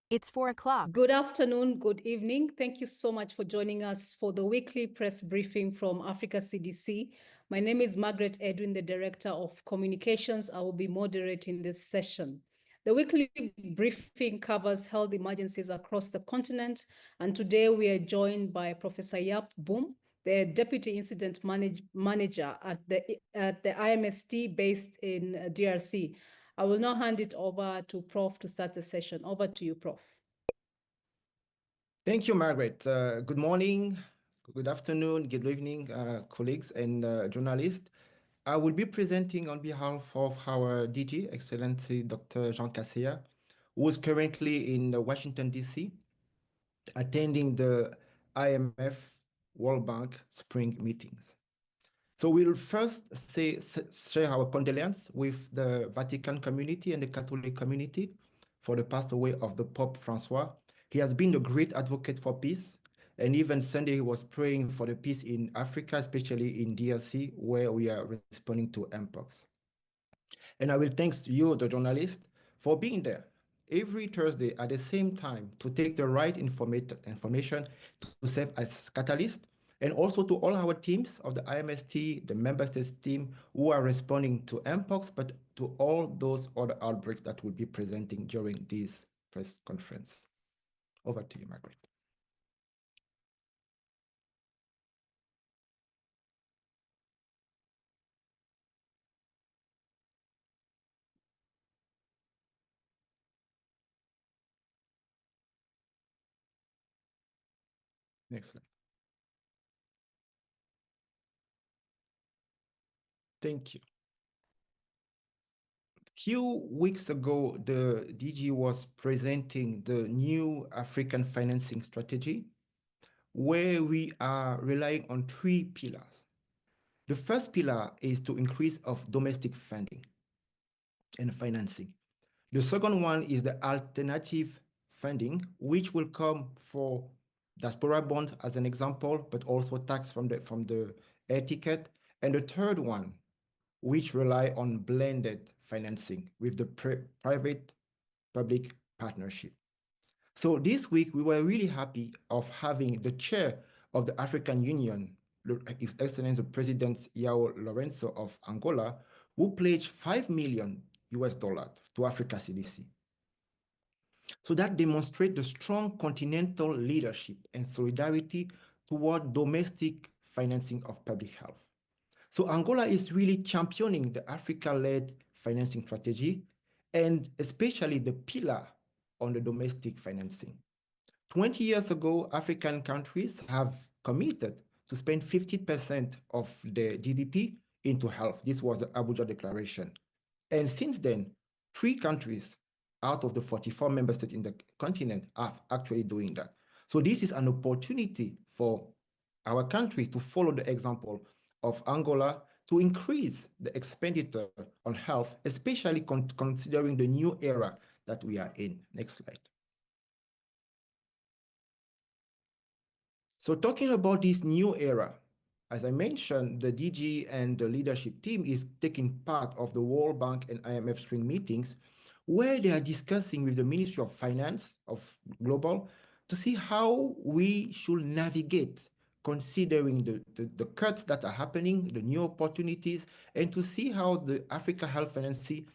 It's 4 o'clock. Good afternoon, good evening. Thank you so much for joining us for the weekly press briefing from Africa CDC. My name is Margaret, Edwin, the Director of Communications. I will be moderating this session. The weekly briefing covers health emergencies across the continent, and today we are joined by Professor Yap Boom, the Deputy Incident Manager at the IMST based in DRC. I will now hand it over to Prof to start the session. Over to you, Prof. Thank you, Margaret. Good morning, good afternoon, good evening, colleagues and journalists. I will be presenting on behalf of our DG, Excellency Dr. Jean Kaseya, who is currently in Washington, D.C., attending the IMF World Bank spring meetings. So we'll first share our condolences with the Vatican community and the Catholic community for the passed away of the Pope Francois. He has been a great advocate for peace, and even Sunday he was praying for the peace in Africa, especially in DRC, where we are responding to Mpox. And I will thank you, the journalist, for being there every Thursday at the same time to take the right information to serve as catalyst, and also to all our teams of the IMST, the member states team who are responding to Mpox, but to all those other outbreaks that will be presenting during this press conference. Over to you, Margaret. Next slide. Thank you. A few weeks ago, the DG was presenting the new African financing strategy, where we are relying on 3 pillars. The first pillar is to increase of domestic funding and financing. The second one is the alternative funding, which will come for diaspora bonds as an example, but also tax from the air ticket. And the third one, which rely on blended financing with the private-public partnership. So this week, we were really happy of having the chair of the African Union, His Excellency President João Lourenço of Angola, who pledged $5 million to Africa CDC. So that demonstrates the strong continental leadership and solidarity toward domestic financing of public health. So Angola is really championing the Africa-led financing strategy, and especially the pillar on the domestic financing. 20 years ago, African countries have committed to spend 50% of their GDP into health. This was the Abuja Declaration. And since then, 3 countries out of the 44 member states in the continent are actually doing that. So this is an opportunity for our country to follow the example of Angola to increase the expenditure on health, especially considering the new era that we are in. Next slide. So talking about this new era, as I mentioned, the DG and the leadership team is taking part of the World Bank and IMF spring meetings, where they are discussing with the Ministry of Finance of Global to see how we should navigate considering the cuts that are happening, the new opportunities, and to see how the Africa Health Financing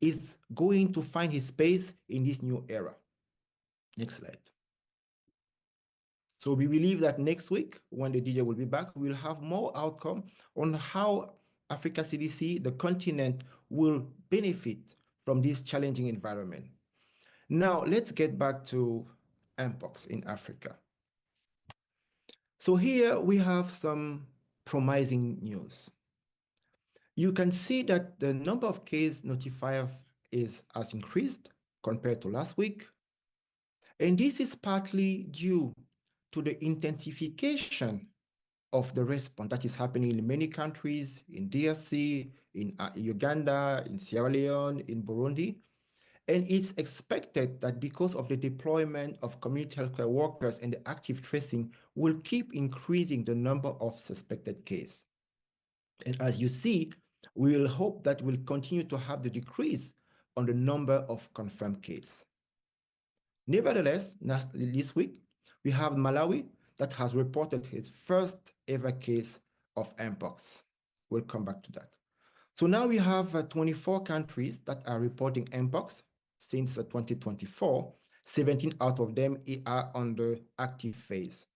is going to find its space in this new era. Next slide. So we believe that next week, when the DJ will be back, we'll have more outcome on how Africa CDC, the continent, will benefit from this challenging environment. Now, let's get back to Mpox in Africa. So here we have some promising news. You can see that the number of cases notified has increased compared to last week. And this is partly due to the intensification of the response that is happening in many countries, in DRC, in Uganda, in Sierra Leone, in Burundi. And it's expected that because of the deployment of community healthcare workers and the active tracing will keep increasing the number of suspected cases. And as you see, we will hope that we'll continue to have the decrease on the number of confirmed cases. Nevertheless, this week, we have Malawi that has reported its first ever case of Mpox. We'll come back to that. So now we have 24 countries that are reporting Mpox since 2024. 17 out of them are on the active phase.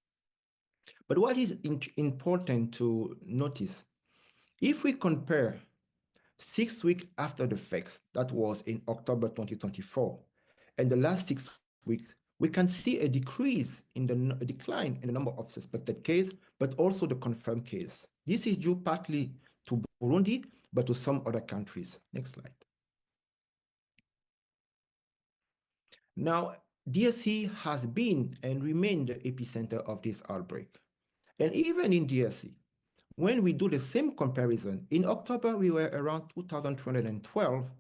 But what is important to notice, if we compare 6 weeks after the facts, that was in October 2024, and the last 6 weeks, we can see a decrease in a decline in the number of suspected cases, but also the confirmed case. This is due partly to Burundi, but to some other countries. Next slide. Now, DRC has been and remained the epicenter of this outbreak. And even in DRC, when we do the same comparison, in October, we were around 2,212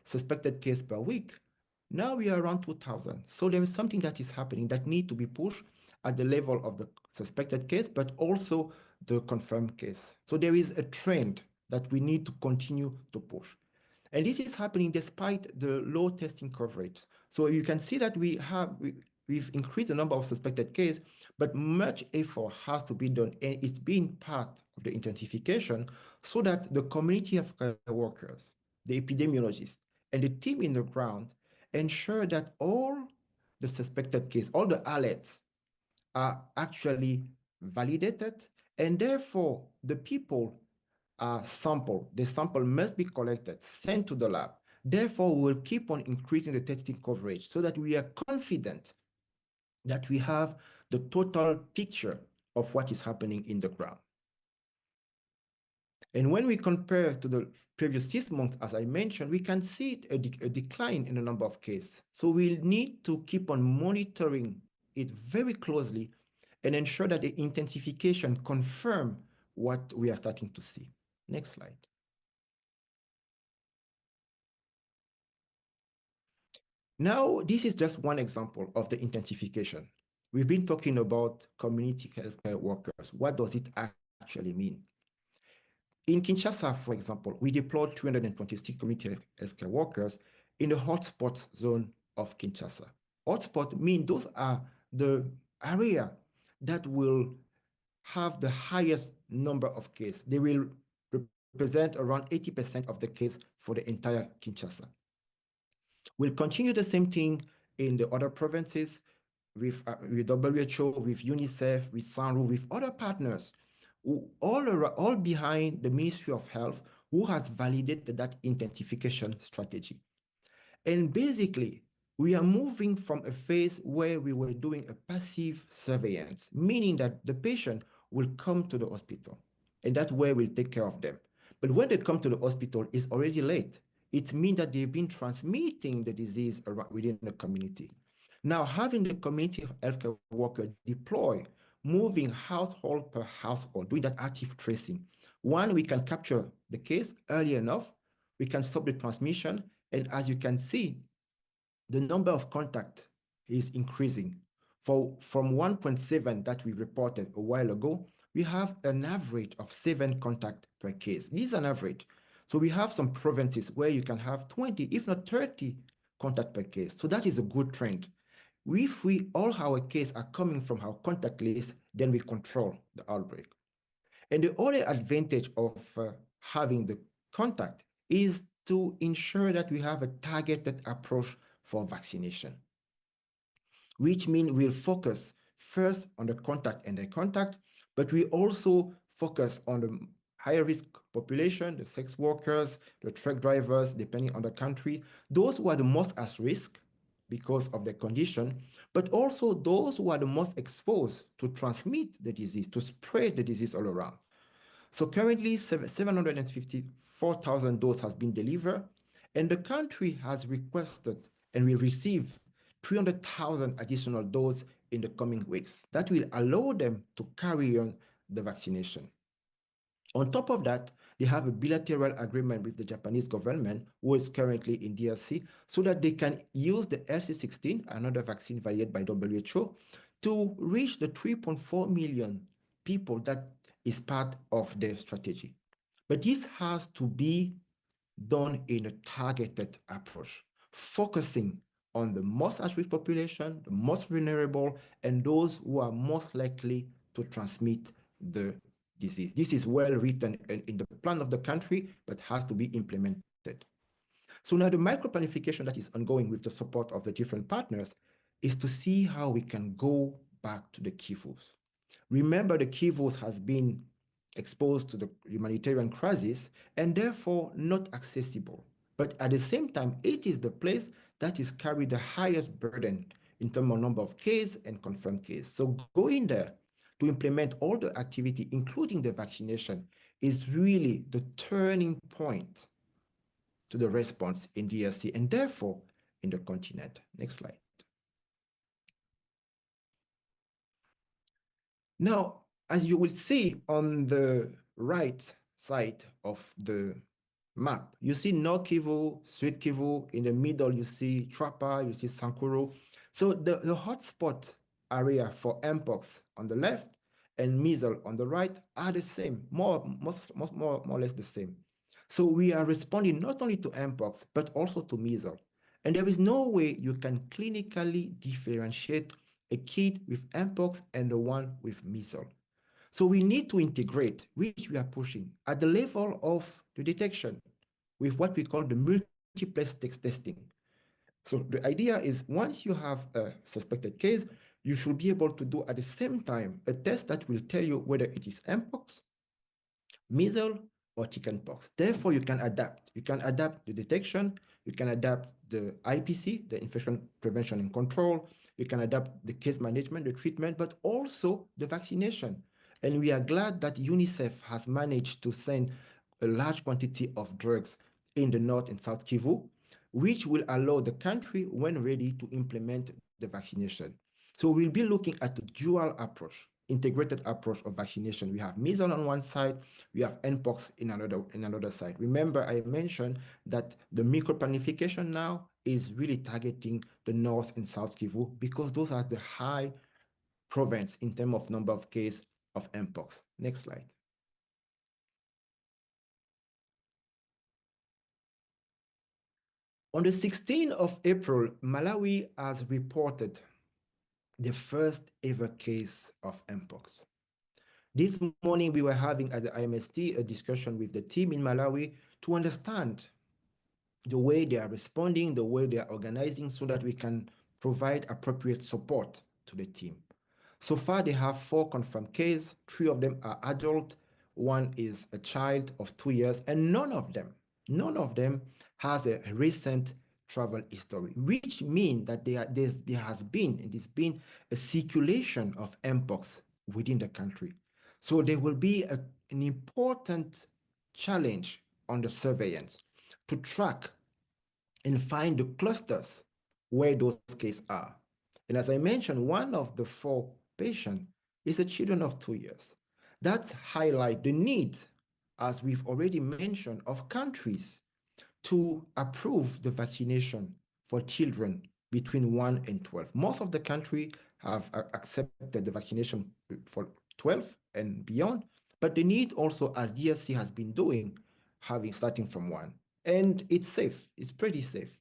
suspected cases per week. Now we are around 2,000. So there is something that is happening that needs to be pushed at the level of the suspected case, but also the confirmed case. So there is a trend that we need to continue to push. And this is happening despite the low testing coverage. So you can see that we've increased the number of suspected cases, but much effort has to be done, and it's being part of the intensification so that the community of workers, the epidemiologists, and the team in the ground ensure that all the suspected cases, all the alerts are actually validated, and therefore the people are sampled. The sample must be collected, sent to the lab. Therefore, we will keep on increasing the testing coverage so that we are confident that we have the total picture of what is happening in the ground. And when we compare to the previous 6 months, as I mentioned, we can see a decline in the number of cases. So we need to keep on monitoring it very closely and ensure that the intensification confirm what we are starting to see. Next slide. Now, this is just one example of the intensification. We've been talking about community healthcare workers. What does it actually mean? In Kinshasa, for example, we deployed 226 community healthcare workers in the hotspot zone of Kinshasa. Hotspot mean those are the area that will have the highest number of cases. They will represent around 80% of the case for the entire Kinshasa. We'll continue the same thing in the other provinces with WHO, with UNICEF, with SANRU, with other partners, all behind the Ministry of Health, who has validated that intensification strategy. And basically, we are moving from a phase where we were doing a passive surveillance, meaning that the patient will come to the hospital, and that's where we'll take care of them. But when they come to the hospital, it's already late. It means that they've been transmitting the disease within the community. Now, having the community of healthcare worker deploy, moving household per household, doing that active tracing. One, we can capture the case early enough, we can stop the transmission, and as you can see, the number of contact is increasing. From 1.7 that we reported a while ago, we have an average of 7 contacts per case. This is an average. So we have some provinces where you can have 20, if not 30 contacts per case. So that is a good trend. If all our cases are coming from our contact list, then we control the outbreak. And the other advantage of having the contact is to ensure that we have a targeted approach for vaccination, which means we'll focus first on the contact and the contact, but we also focus on the higher risk population, the sex workers, the truck drivers, depending on the country, those who are the most at risk because of their condition, but also those who are the most exposed to transmit the disease, to spread the disease all around. So currently, 754,000 doses has been delivered, and the country has requested and will receive 300,000 additional doses in the coming weeks. That will allow them to carry on the vaccination. On top of that, they have a bilateral agreement with the Japanese government, who is currently in DRC, so that they can use the LC16, another vaccine validated by WHO, to reach the 3.4 million people that is part of their strategy. But this has to be done in a targeted approach, focusing on the most at-risk population, the most vulnerable, and those who are most likely to transmit the disease. This is well written in the plan of the country, but has to be implemented. So now the micro-planification that is ongoing with the support of the different partners is to see how we can go back to the Kivus. Remember, the Kivus has been exposed to the humanitarian crisis and therefore not accessible. But at the same time, it is the place that is carried the highest burden in terms of number of cases and confirmed cases. So going there to implement all the activity, including the vaccination, is really the turning point to the response in DRC and therefore in the continent. Next slide. Now, as you will see on the right side of the map, you see North Kivu, Sud Kivu. In the middle, you see Trapa, you see Sankuru. So the hotspot area for Mpox on the left and measles on the right are the same, more or less the same. So we are responding not only to Mpox, but also to measles. And there is no way you can clinically differentiate a kid with Mpox and the one with measles. So we need to integrate, which we are pushing, at the level of the detection with what we call the multiplex testing. So the idea is once you have a suspected case, you should be able to do at the same time a test that will tell you whether it is Mpox, measles, or chickenpox. Therefore, you can adapt. You can adapt the detection. You can adapt the IPC, the infection prevention and control. You can adapt the case management, the treatment, but also the vaccination. And we are glad that UNICEF has managed to send a large quantity of drugs in the North and South Kivu, which will allow the country, when ready, to implement the vaccination. So we'll be looking at a dual approach, integrated approach of vaccination. We have measles on one side, we have Mpox in another side. Remember, I mentioned that the micro-planification now is really targeting the North and South Kivu because those are the high province in terms of number of cases of Mpox. Next slide. On the 16th of April, Malawi has reported the first ever case of Mpox. This morning, we were having at the IMST a discussion with the team in Malawi to understand the way they are responding, the way they are organizing so that we can provide appropriate support to the team. So far, they have 4 confirmed cases. 3 of them are adult. 1 is a child of 2 years, and none of them has a recent travel history, which means that there has been a circulation of Mpox within the country. So there will be an important challenge on the surveillance to track and find the clusters where those cases are. And as I mentioned, one of the 4 patients is a children of 2 years. That highlights the need, as we've already mentioned, of countries to approve the vaccination for children between 1 and 12. Most of the countries have accepted the vaccination for 12 and beyond, but the need also, as DRC has been doing, starting from 1. And it's safe, it's pretty safe.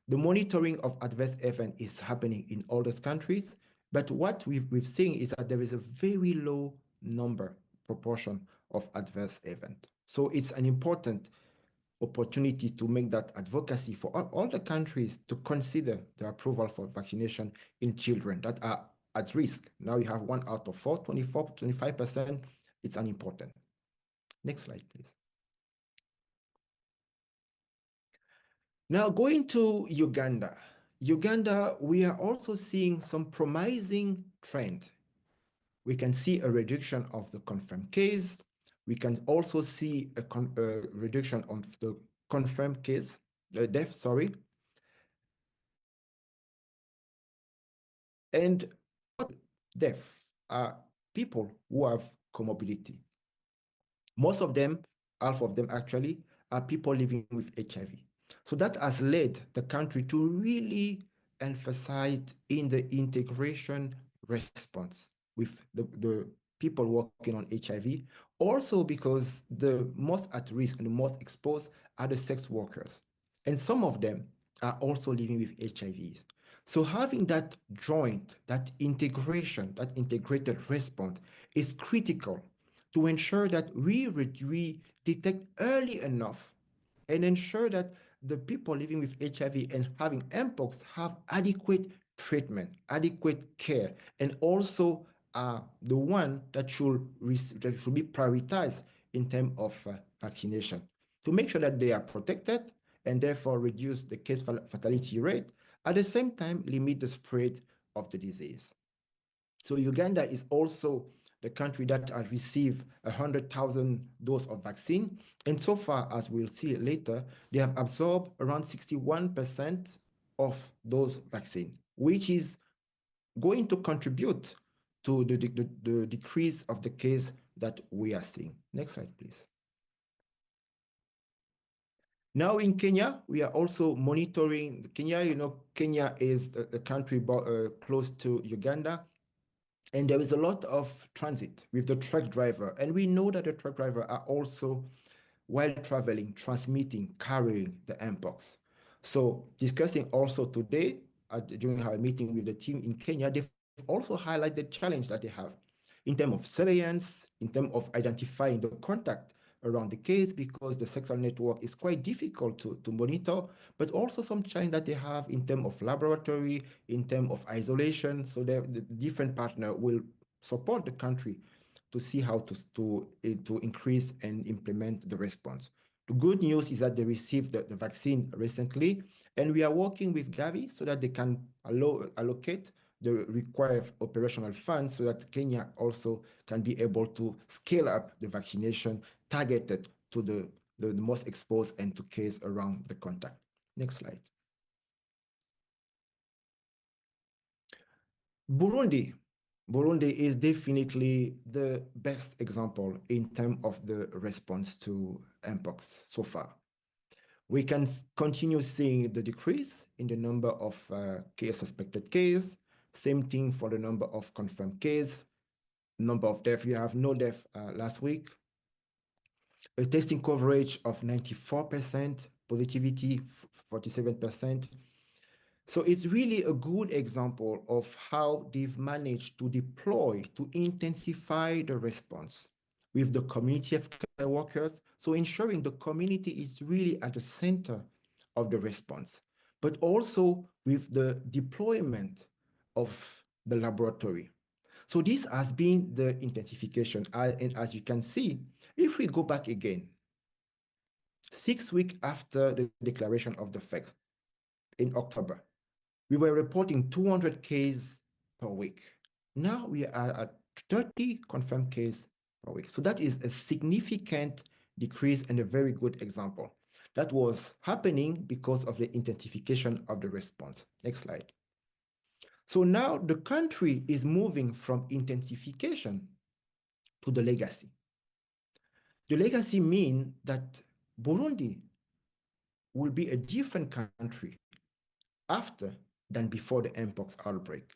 The monitoring of adverse event is happening in all those countries, but what we've seen is that there is a very low proportion of adverse event. So it's an important opportunity to make that advocacy for all the countries to consider the approval for vaccination in children that are at risk. Now you have 1 out of 4, 25%. It's unimportant. Next slide, please. Now going to Uganda. Uganda, we are also seeing some promising trend. We can see a reduction of the confirmed case. We can also see a reduction of the confirmed case, death, sorry. And death are people who have comorbidity. Most of them, half of them actually, are people living with HIV. So that has led the country to really emphasize in the integration response with the people working on HIV, also because the most at risk and the most exposed are the sex workers. And some of them are also living with HIVs. So having that joint, that integration, that integrated response is critical to ensure that we detect early enough and ensure that the people living with HIV and having Mpox have adequate treatment, adequate care, and also the one that should be prioritized in terms of vaccination to make sure that they are protected and therefore reduce the case fatality rate, at the same time limit the spread of the disease. So Uganda is also the country that has received 100,000 doses of vaccine. And so far, as we'll see later, they have absorbed around 61% of those vaccine, which is going to contribute to the decrease of the case that we are seeing. Next slide, please. Now in Kenya, we are also monitoring Kenya. Kenya is a country close to Uganda. And there is a lot of transit with the truck driver. And we know that the truck driver are also, while traveling, transmitting, carrying the Mpox. So discussing also today, during our meeting with the team in Kenya, they've also highlighted the challenge that they have in terms of surveillance, in terms of identifying the contact around the case, because the sexual network is quite difficult to monitor, but also some challenge that they have in terms of laboratory, in terms of isolation. So the different partner will support the country to see how to increase and implement the response. The good news is that they received the vaccine recently, and we are working with Gavi so that they can allocate the required operational funds so that Kenya also can be able to scale up the vaccination targeted to the most exposed and to case around the contact. Next slide. Burundi. Burundi is definitely the best example in terms of the response to Mpox so far. We can continue seeing the decrease in the number of suspected cases. Same thing for the number of confirmed cases. Number of deaths, we have no death last week. A testing coverage of 94%, positivity 47%. So it's really a good example of how they've managed to deploy, to intensify the response with the community of care workers. So ensuring the community is really at the center of the response, but also with the deployment of the laboratory. So this has been the intensification. And as you can see, if we go back again, 6 weeks after the declaration of the facts in October, we were reporting 200 cases per week. Now we are at 30 confirmed cases per week. So that is a significant decrease and a very good example. That was happening because of the intensification of the response. Next slide. So now the country is moving from intensification to the legacy. The legacy means that Burundi will be a different country after than before the Mpox outbreak.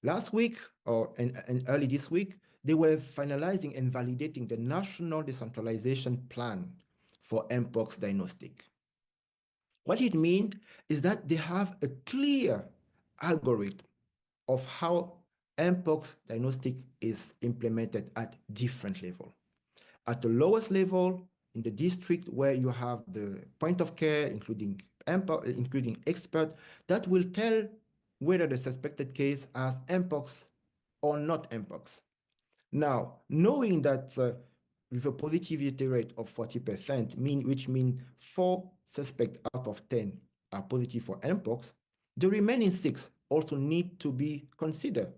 Last week, and early this week, they were finalizing and validating the National Decentralization Plan for Mpox diagnostic. What it means is that they have a clear algorithm of how Mpox diagnostic is implemented at different levels. At the lowest level, in the district where you have the point of care, including expert, that will tell whether the suspected case has Mpox or not Mpox. Now, knowing that with a positivity rate of 40%, which means 4 suspects out of 10 are positive for Mpox, the remaining 6 also need to be considered.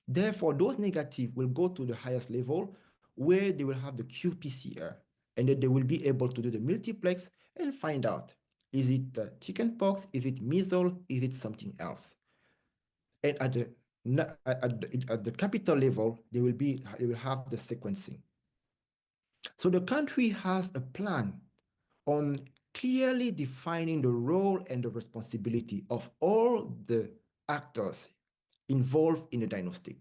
Therefore, those negative will go to the highest level where they will have the qPCR, and then they will be able to do the multiplex and find out, is it chickenpox, is it measles, is it something else? And at the capital level, they will have the sequencing. So the country has a plan on clearly defining the role and the responsibility of all the actors involved in the diagnostic.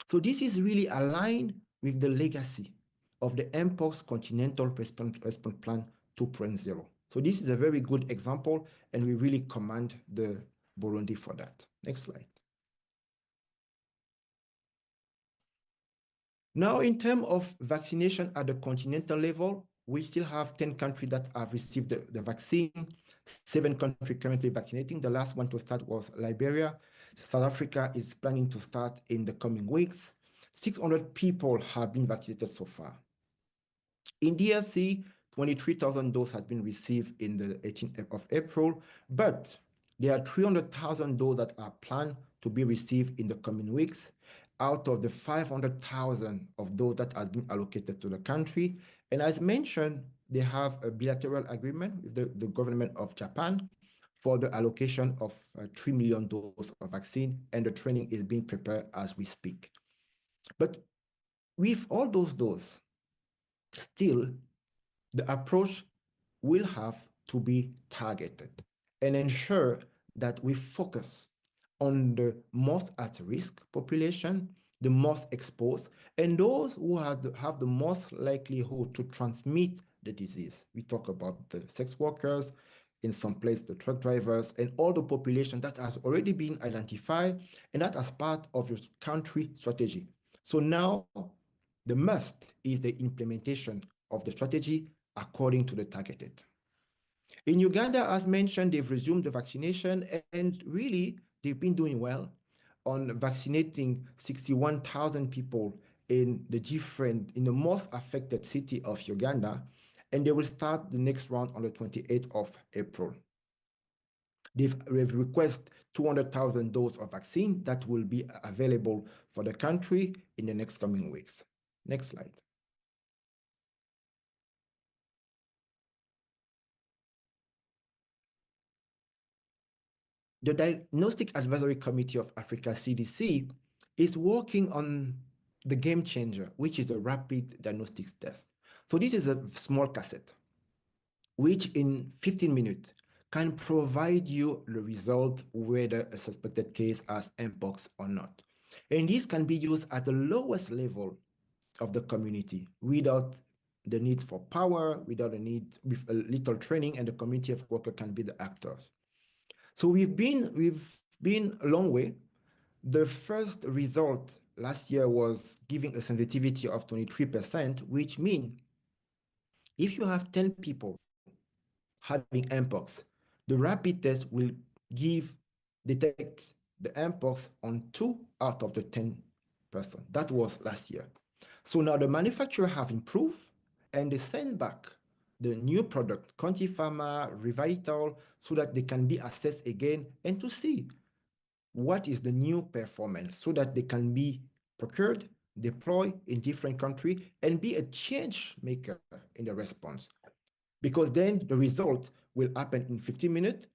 So this is really aligned with the legacy of the Mpox Continental Response Plan 2.0. So this is a very good example, and we really commend the Burundi for that. Next slide. Now, in terms of vaccination at the continental level, we still have 10 countries that have received the vaccine, 7 countries currently vaccinating. The last one to start was Liberia. South Africa is planning to start in the coming weeks. 600 people have been vaccinated so far. In DRC, 23,000 doses has been received in the 18th of April, but there are 300,000 doses that are planned to be received in the coming weeks out of the 500,000 of those that has been allocated to the country. And as mentioned, they have a bilateral agreement with the government of Japan for the allocation of 3 million doses of vaccine, and the training is being prepared as we speak. But with all those doses, still, the approach will have to be targeted and ensure that we focus on the most at-risk population, the most exposed, and those who have the most likelihood to transmit the disease. We talk about the sex workers, in some place the truck drivers, and all the population that has already been identified, and that as part of your country strategy. So now the must is the implementation of the strategy according to the targeted. In Uganda, as mentioned, they've resumed the vaccination, and really they've been doing well on vaccinating 61,000 people in the most affected city of Uganda, and they will start the next round on the 28th of April. They've requested 200,000 doses of vaccine that will be available for the country in the next coming weeks. Next slide. The Diagnostic Advisory Committee of Africa, CDC, is working on the game changer, which is the rapid diagnostics test. So this is a small cassette, which in 15 minutes can provide you the result whether a suspected case has Mpox or not. And this can be used at the lowest level of the community without the need for power, without the need, with a little training, and the community of workers can be the actors. So we've been a long way. The first result last year was giving a sensitivity of 23%, which means if you have 10 people having Mpox, the rapid test will detect the Mpox on 2 out of the 10 person. That was last year. So now the manufacturer have improved, and they send back the new product, Conti Pharma, Revital, so that they can be assessed again and to see what is the new performance so that they can be procured, deployed in different countries, and be a change maker in the response. Because then the result will happen in 15 minutes,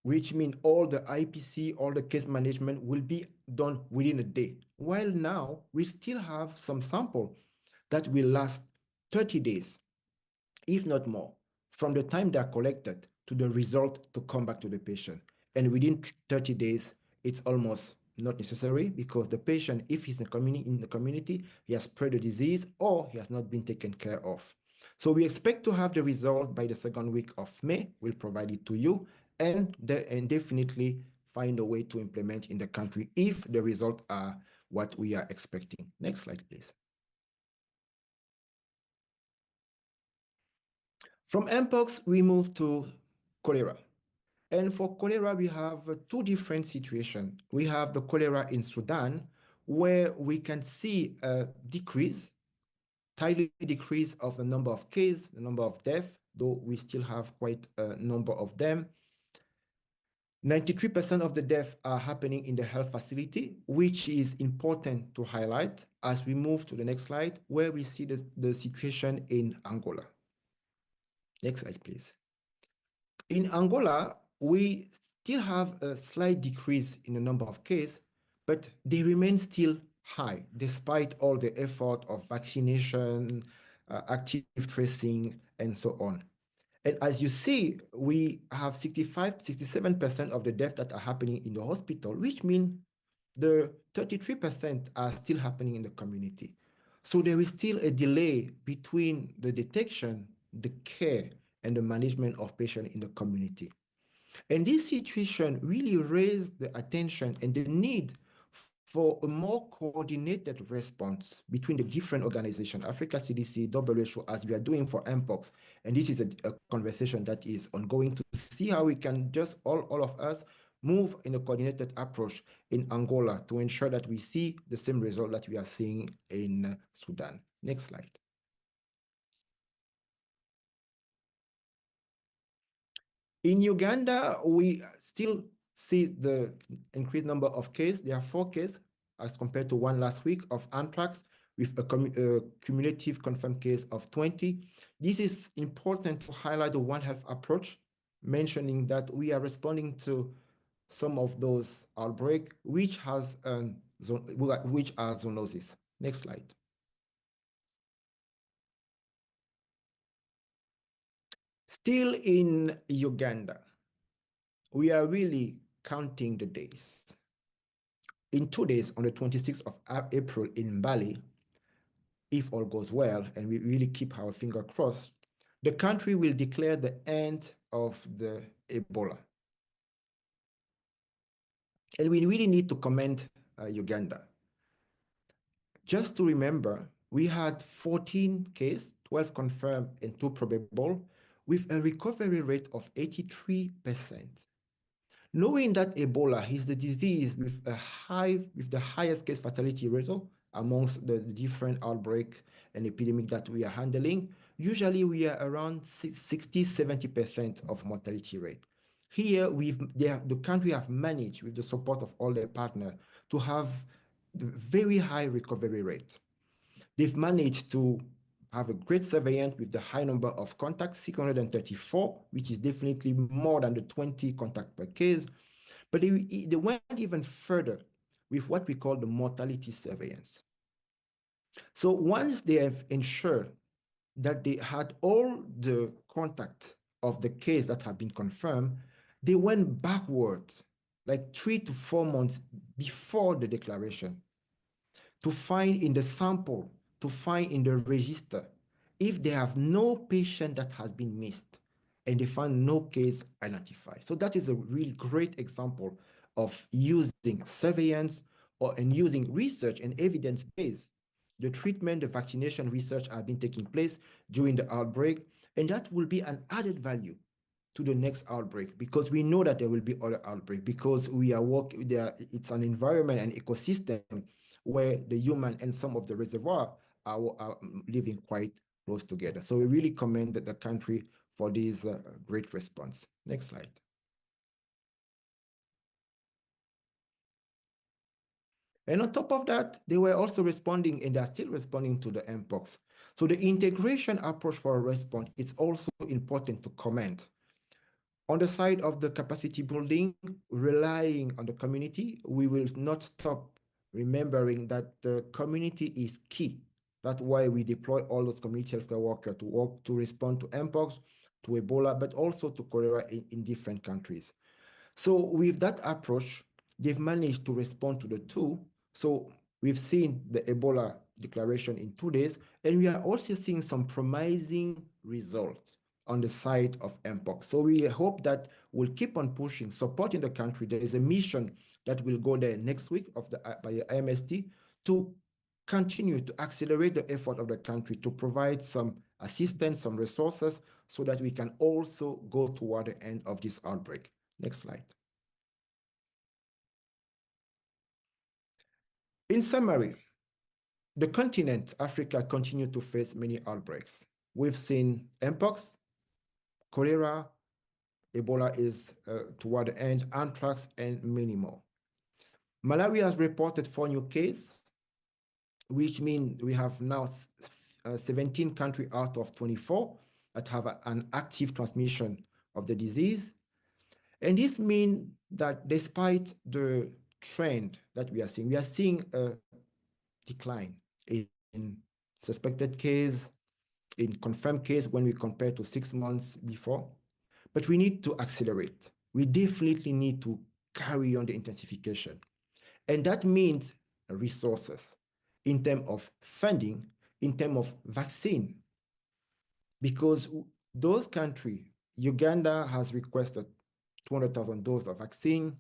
which means all the IPC, all the case management will be done within a day. While now, we still have some sample that will last 30 days, if not more, from the time they are collected to the result to come back to the patient. And within 30 days, it's almost not necessary because the patient, if he's in the community, he has spread the disease or he has not been taken care of. So we expect to have the result by the second week of May. We'll provide it to you and definitely find a way to implement in the country if the results are what we are expecting. Next slide, please. From Mpox, we move to cholera. And for cholera, we have 2 different situations. We have the cholera in Sudan, where we can see a decrease, tiny decrease of the number of cases, the number of deaths, though we still have quite a number of them. 93% of the deaths are happening in the health facility, which is important to highlight as we move to the next slide, where we see the situation in Angola. Next slide, please. In Angola, we still have a slight decrease in the number of cases, but they remain still high despite all the effort of vaccination, active tracing, and so on. And as you see, we have 67% of the deaths that are happening in the hospital, which means the 33% are still happening in the community. So there is still a delay between the detection, the care, and the management of patients in the community. And this situation really raised the attention and the need for a more coordinated response between the different organizations, Africa CDC, WHO, as we are doing for Mpox. And this is a conversation that is ongoing to see how we can just all of us move in a coordinated approach in Angola to ensure that we see the same result that we are seeing in Sudan. Next slide. In Uganda, we still see the increased number of cases. There are 4 cases as compared to 1 last week of anthrax, with a cumulative confirmed case of 20. This is important to highlight the One Health approach, mentioning that we are responding to some of those outbreaks, which are zoonosis. Next slide. Still in Uganda, we are really counting the days. In 2 days, on the 26th of April in Bali, if all goes well, and we really keep our finger crossed, the country will declare the end of the Ebola. And we really need to commend Uganda. Just to remember, we had 14 cases, 12 confirmed and 2 probable, with a recovery rate of 83%. Knowing that Ebola is the disease with the highest case fatality rate amongst the different outbreak and epidemic that we are handling, usually we are around 60–70% of mortality rate. Here, the country have managed, with the support of all their partners, to have very high recovery rate. They've managed to have a great surveillance with the high number of contacts, 634, which is definitely more than the 20 contacts per case. But they went even further with what we call the mortality surveillance. So once they have ensured that they had all the contact of the case that have been confirmed, they went backwards, like 3 to 4 months before the declaration, to find in the sample, to find in the register, if they have no patient that has been missed, and they find no case identified. So that is a really great example of using surveillance and using research and evidence-based. The treatment, the vaccination research have been taking place during the outbreak, and that will be an added value to the next outbreak, because we know that there will be other outbreaks, because we are working there. It's an environment and ecosystem where the human and some of the reservoir are living quite close together. So we really commend the country for this great response. Next slide. And on top of that, they were also responding, and they're still responding to the Mpox. So the integration approach for a response is also important to comment. On the side of the capacity building, relying on the community, we will not stop remembering that the community is key. That's why we deploy all those community healthcare workers to respond to Mpox, to Ebola, but also to cholera in different countries. So with that approach, they've managed to respond to the 2. So we've seen the Ebola declaration in 2 days, and we are also seeing some promising results on the side of Mpox. So we hope that we'll keep on pushing, supporting the country. There is a mission that will go there next week by the IMST to continue to accelerate the effort of the country to provide some assistance, some resources, so that we can also go toward the end of this outbreak. Next slide. In summary, the continent, Africa, continues to face many outbreaks. We've seen Mpox, cholera, Ebola is toward the end, anthrax, and many more. Malawi has reported 4 new cases, which means we have now 17 countries out of 24 that have an active transmission of the disease. And this means that despite the trend that we are seeing a decline in suspected case, in confirmed case when we compare to 6 months before. But we need to accelerate. We definitely need to carry on the intensification. And that means resources in terms of funding, in terms of vaccine, because Those countries, Uganda has requested 200,000 doses of vaccine.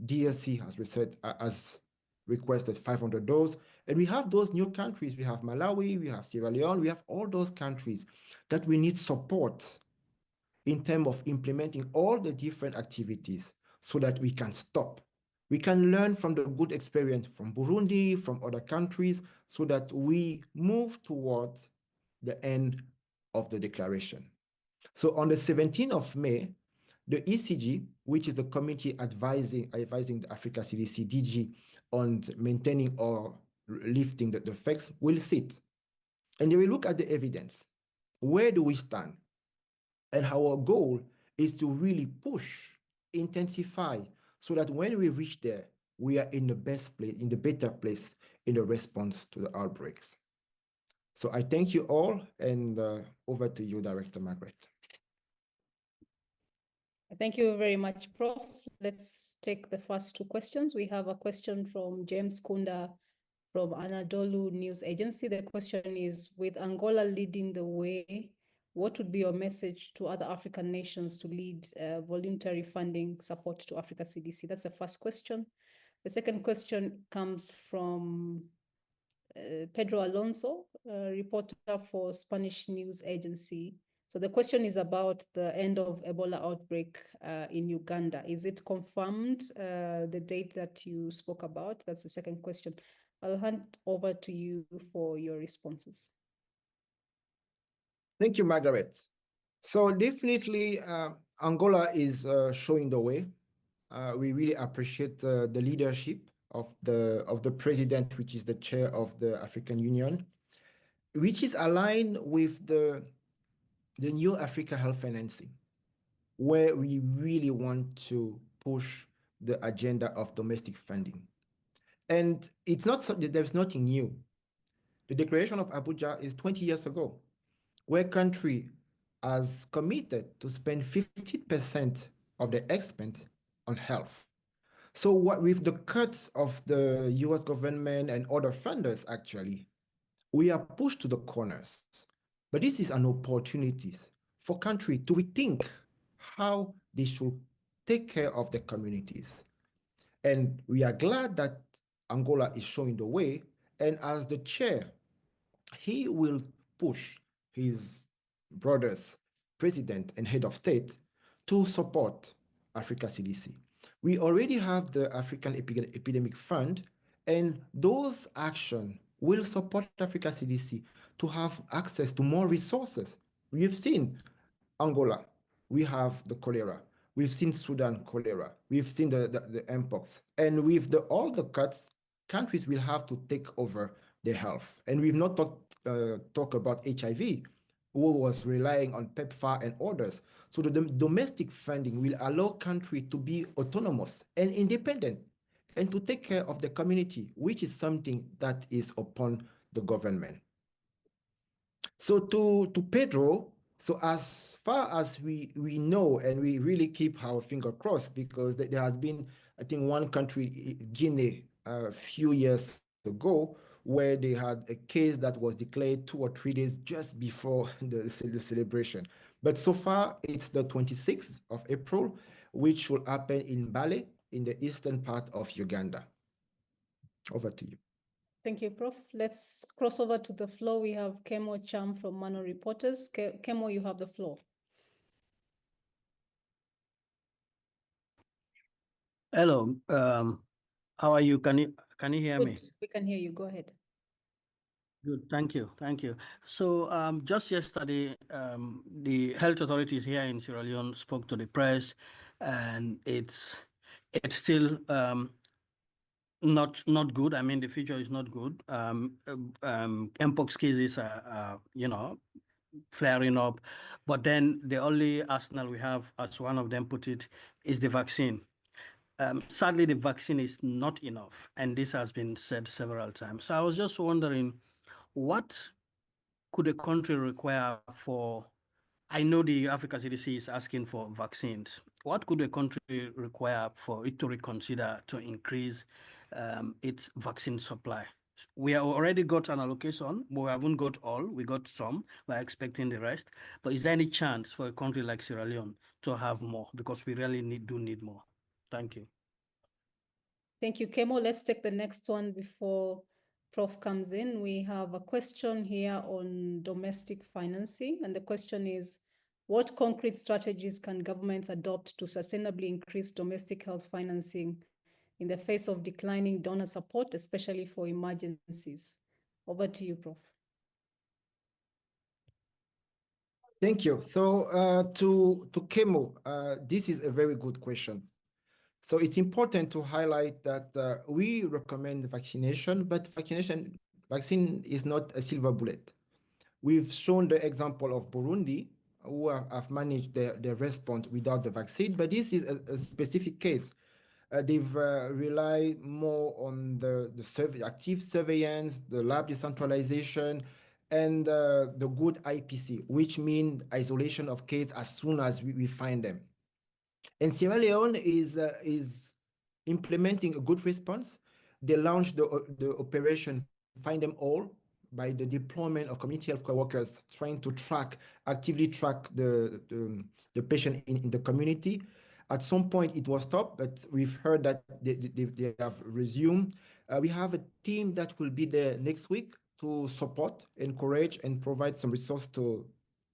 DRC has requested 500 doses. And we have those new countries. We have Malawi, we have Sierra Leone, we have all those countries that we need support in terms of implementing all the different activities so that we can stop. We can learn from the good experience from Burundi, from other countries, so that we move towards the end of the declaration. So on the 17th of May, the ECG, which is the committee advising the Africa CDC DG on maintaining or lifting the effects, will sit. And they will look at the evidence. Where do we stand? And our goal is to really push, intensify, so that when we reach there, we are in the best place, in the better place in the response to the outbreaks. So I thank you all, and over to you, Director Margaret. Thank you very much, Prof. Let's take the first two questions. We have a question from James Kunda from Anadolu News Agency. The question is, with Angola leading the way, what would be your message to other African nations to lead voluntary funding support to Africa CDC? That's the first question. The second question comes from Pedro Alonso, reporter for Spanish News Agency. So the question is about the end of Ebola outbreak in Uganda. Is it confirmed, the date that you spoke about? That's the second question. I'll hand over to you for your responses. Thank you, Margaret. So definitely Angola is showing the way. We really appreciate the leadership of the president, which is the chair of the African Union, which is aligned with the new Africa health financing, where we really want to push the agenda of domestic funding. And it's not there's nothing new. The Declaration of Abuja is 20 years ago, where country has committed to spend 50% of their expense on health. So what with the cuts of the US government and other funders, actually, we are pushed to the corners. But this is an opportunity for countries to rethink how they should take care of their communities. And we are glad that Angola is showing the way. And as the chair, he will push his brothers, president and head of state, to support Africa CDC. We already have the African Epidemic Fund, and those actions will support Africa CDC to have access to more resources. We have seen Angola, we have the cholera. We've seen Sudan cholera. We've seen the Mpox. And with all the cuts, countries will have to take over their health. And we've not talked about HIV, who was relying on PEPFAR and others. So the domestic funding will allow countries to be autonomous and independent and to take care of the community, which is something that is upon the government. So to Pedro, so as far as we know, and we really keep our finger crossed, because there has been, I think, one country, Guinea, a few years ago, where they had a case that was declared 2 or 3 days just before the celebration. But so far, it's the 26th of April, which will happen in Bale, in the eastern part of Uganda. Over to you. Thank you, Prof. Let's cross over to the floor. We have Kemo Cham from Mano Reporters. Kemo, you have the floor. Hello. How are you? Can you hear Good. me? We can hear you. Go ahead. Good. Thank you. Thank you. So just yesterday, the health authorities here in Sierra Leone spoke to the press, and it's still not good. I mean, the future is not good. Mpox cases are flaring up, but then the only arsenal we have, as one of them put it, is the vaccine. Sadly, the vaccine is not enough, and this has been said several times. So I was just wondering, what could a country require for? I know the Africa CDC is asking for vaccines. What could a country require for it to reconsider to increase its vaccine supply? We have already got an allocation, but we haven't got all. We got some. We're expecting the rest. But is there any chance for a country like Sierra Leone to have more? Because we really do need more. Thank you. Thank you, Kemo. Let's take the next one before Prof comes in. We have a question here on domestic financing. And the question is, what concrete strategies can governments adopt to sustainably increase domestic health financing in the face of declining donor support, especially for emergencies? Over to you, Prof. Thank you. So to Kemo, this is a very good question. So it's important to highlight that we recommend vaccination, but vaccine is not a silver bullet. We've shown the example of Burundi, who have managed their response without the vaccine, but this is a specific case. They've relied more on the active surveillance, the lab decentralization, and the good IPC, which means isolation of cases as soon as we find them. And Sierra Leone is implementing a good response. They launched the operation Find Them All by the deployment of community health workers trying to actively track the patient in the community. At some point it was stopped, but we've heard that they have resumed. We have a team that will be there next week to support, encourage, and provide some resource to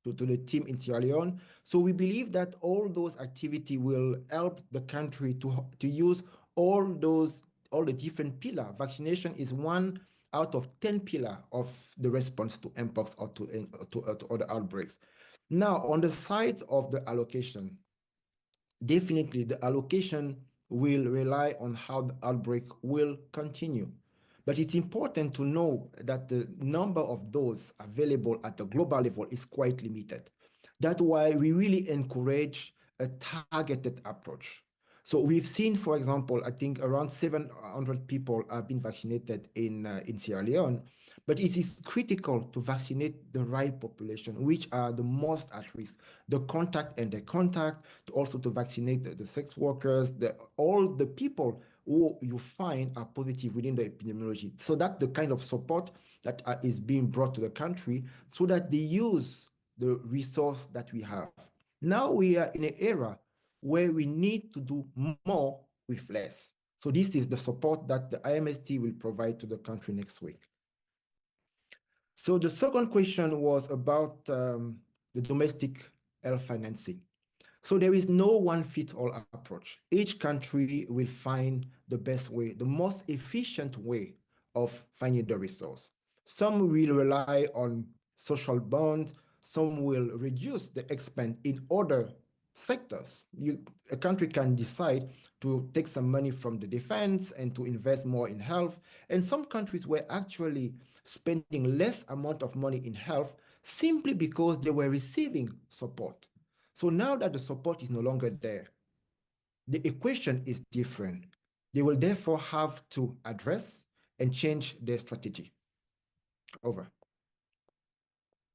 the team in Sierra Leone. So we believe that all those activities will help the country to use all the different pillars. Vaccination is one out of 10 pillars of the response to Mpox or to other outbreaks. Now, on the side of the allocation, definitely the allocation will rely on how the outbreak will continue. But it's important to know that the number of those available at the global level is quite limited. That's why we really encourage a targeted approach. So we've seen, for example, I think around 700 people have been vaccinated in Sierra Leone, but it is critical to vaccinate the right population, which are the most at risk, the contact and the contact, also to vaccinate the sex workers, all the people who you find are positive within the epidemiology. So that's the kind of support that is being brought to the country so that they use the resource that we have. Now we are in an era where we need to do more with less. So this is the support that the IMST will provide to the country next week. So the second question was about the domestic health financing. So there is no one-fit-all approach. Each country will find the best way, the most efficient way of finding the resource. Some will rely on social bonds, some will reduce the expense in other sectors. A country can decide to take some money from the defense and to invest more in health. And some countries were actually spending less amount of money in health simply because they were receiving support. So now that the support is no longer there, the equation is different. They will therefore have to address and change their strategy. Over.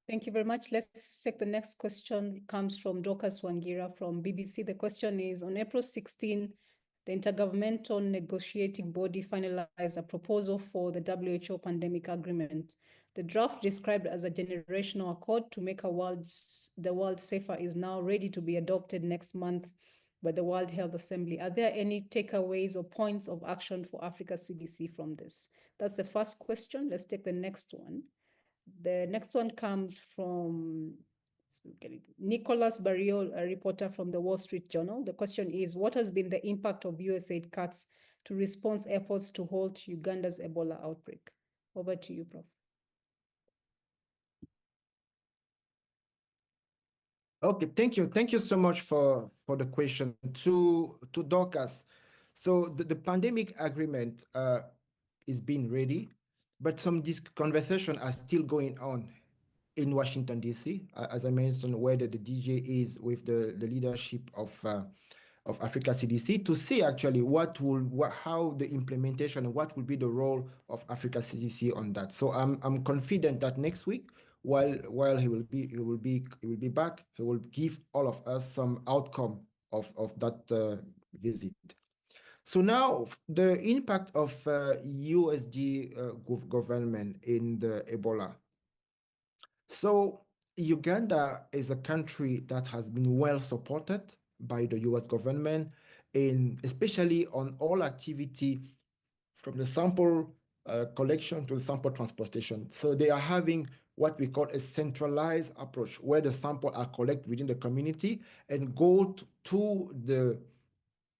Thank you very much. Let's take the next question. It comes from Dorcas Wangira from BBC. The question is, on April 16, the Intergovernmental Negotiating Body finalized a proposal for the WHO pandemic agreement. The draft, described as a generational accord to make the world safer, is now ready to be adopted next month by the World Health Assembly. Are there any takeaways or points of action for Africa CDC from this? That's the first question. Let's take the next one. The next one comes from Nicholas Barrio, a reporter from the Wall Street Journal. The question is, what has been the impact of USAID cuts to response efforts to halt Uganda's Ebola outbreak? Over to you, Prof. Okay, thank you. Thank you so much for the question. To Dorcas. So the pandemic agreement is being ready, but some conversations are still going on in Washington, D.C., as I mentioned, where the DJ is with the leadership of Africa CDC to see actually how the implementation and what will be the role of Africa CDC on that. So I'm confident that next week, while he will be back, he will give all of us some outcome of that visit. So now the impact of USG government in the Ebola. So Uganda is a country that has been well supported by the US government, especially on all activity from the sample collection to the sample transportation. So they are having what we call a centralized approach, where the sample are collected within the community and go to the,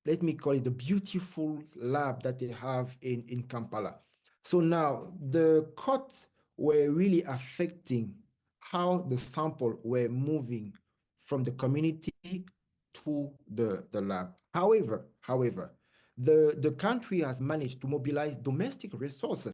let me call it, the beautiful lab that they have in Kampala. So now the cuts were really affecting how the sample were moving from the community to the lab. However, the country has managed to mobilize domestic resources